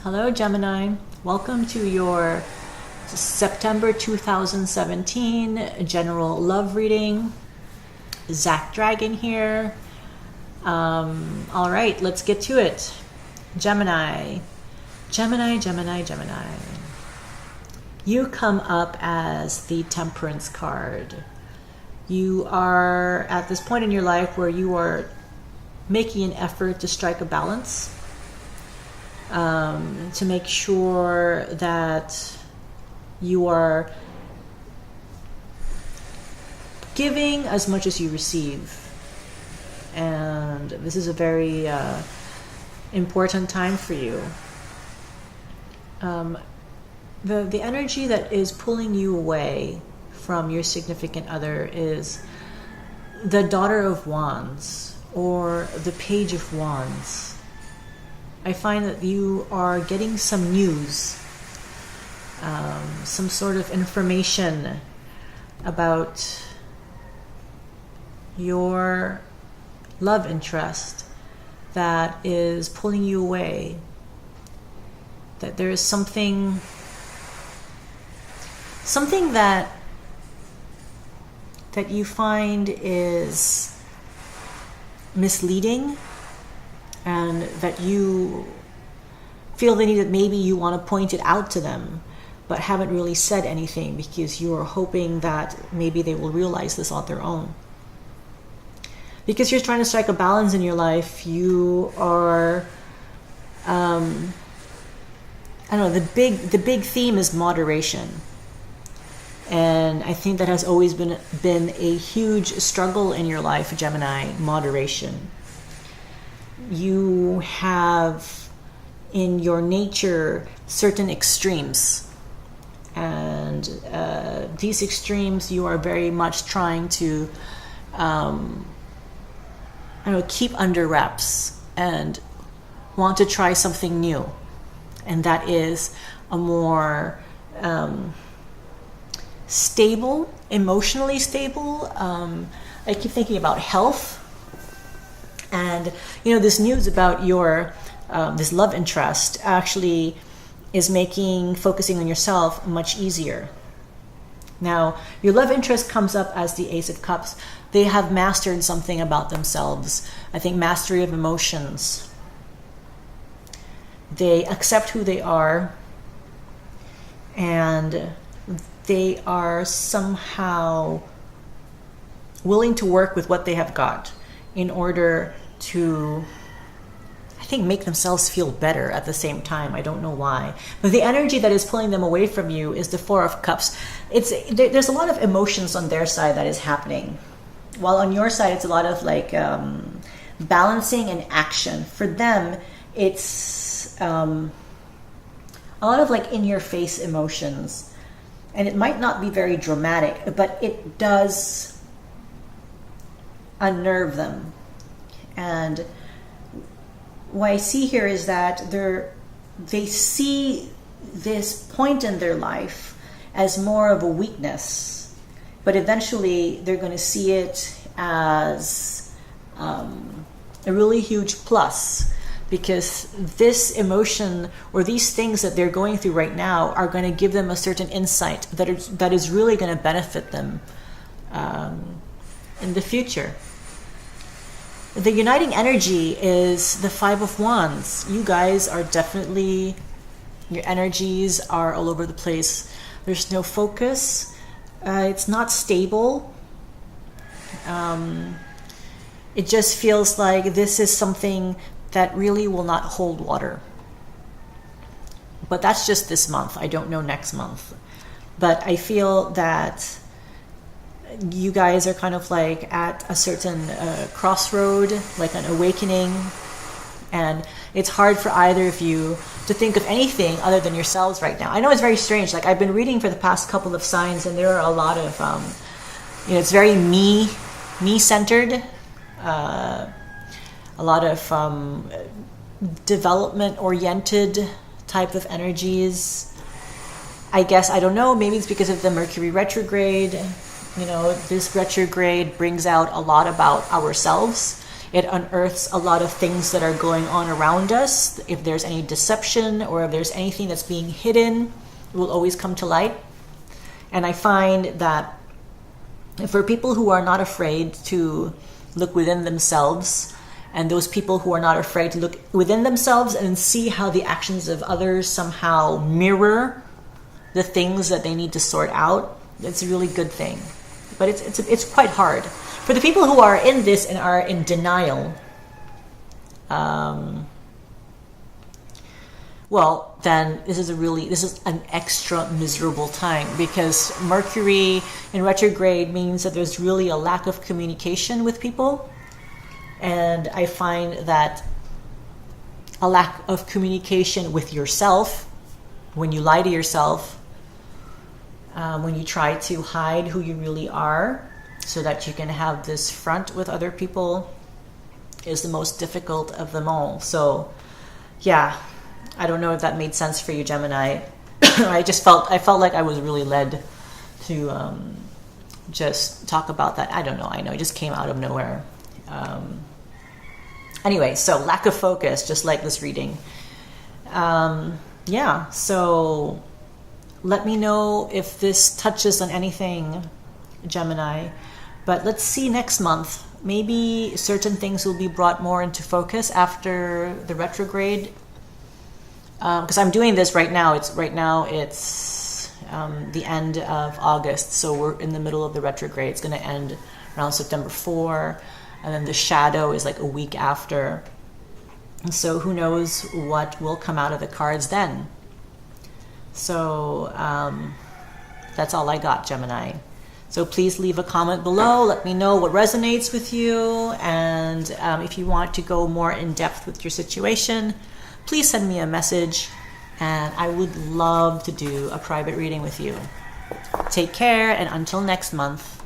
Hello, Gemini. Welcome to your September 2017 general love reading. Zach Dragon here. All right, let's get to it. Gemini. Gemini. You come up as the Temperance card. You are at this point in your life where you are making an effort to strike a balance. To make sure that you are giving as much as you receive. And this is a very important time for you. The energy that is pulling you away from your significant other is the Daughter of Wands or the Page of Wands. I find that you are getting some news, some sort of information about your love interest that is pulling you away. That there is something that you find is misleading, and that you feel the need that maybe you want to point it out to them, but haven't really said anything because you are hoping that maybe they will realize this on their own. Because you're trying to strike a balance in your life, you are, the big theme is moderation. And I think that has always been a huge struggle in your life, Gemini, moderation. You have in your nature certain extremes, and these extremes you are very much trying to keep under wraps and want to try something new, and that is a more stable, emotionally stable. I keep thinking about health. And, this news about your, this love interest actually is making focusing on yourself much easier. Now, your love interest comes up as the Ace of Cups. They have mastered something about themselves. I think mastery of emotions. They accept who they are, and they are somehow willing to work with what they have got in order to, I think, make themselves feel better at the same time. I don't know why. But the energy that is pulling them away from you is the Four of Cups. There's a lot of emotions on their side that is happening. While on your side, it's a lot of balancing and action. For them, it's a lot of in-your-face emotions. And it might not be very dramatic, but it does unnerve them. And what I see here is that they see this point in their life as more of a weakness, but eventually they're going to see it as a really huge plus, because this emotion or these things that they're going through right now are going to give them a certain insight that is really going to benefit them in the future. The uniting energy is the Five of Wands. You guys are definitely, your energies are all over the place. There's no focus. It's not stable. It just feels like this is something that really will not hold water. But that's just this month. I don't know next month. But I feel that you guys are kind of at a certain crossroad, like an awakening, and it's hard for either of you to think of anything other than yourselves right now. I know it's very strange. I've been reading for the past couple of signs, and there are a lot of, it's very me-centered, a lot of development-oriented type of energies. I guess, I don't know, maybe it's because of the Mercury retrograde. This retrograde brings out a lot about ourselves It unearths a lot of things that are going on around us. If there's any deception or if there's anything that's being hidden, it will always come to light. And I find that for people who are not afraid to look within themselves, and those people who are not afraid to look within themselves and see how the actions of others somehow mirror the things that they need to sort out, it's a really good thing. But it's quite hard. For the people who are in this and are in denial, well, then this is an extra miserable time, because Mercury in retrograde means that there's really a lack of communication with people. And I find that a lack of communication with yourself, when you lie to yourself, when you try to hide who you really are so that you can have this front with other people, is the most difficult of them all. So, yeah. I don't know if that made sense for you, Gemini. I felt like I was really led to just talk about that. I don't know. I know it just came out of nowhere. Anyway, so lack of focus, just like this reading. Yeah, so let me know if this touches on anything, Gemini. But let's see next month. Maybe certain things will be brought more into focus after the retrograde. Because I'm doing this right now. It's the end of August, so we're in the middle of the retrograde. It's going to end around September 4, and then the shadow is like a week after. And so who knows what will come out of the cards then. So that's all I got, Gemini. So please leave a comment below. Let me know what resonates with you, and if you want to go more in depth with your situation, please send me a message, and I would love to do a private reading with you. Take care, and until next month.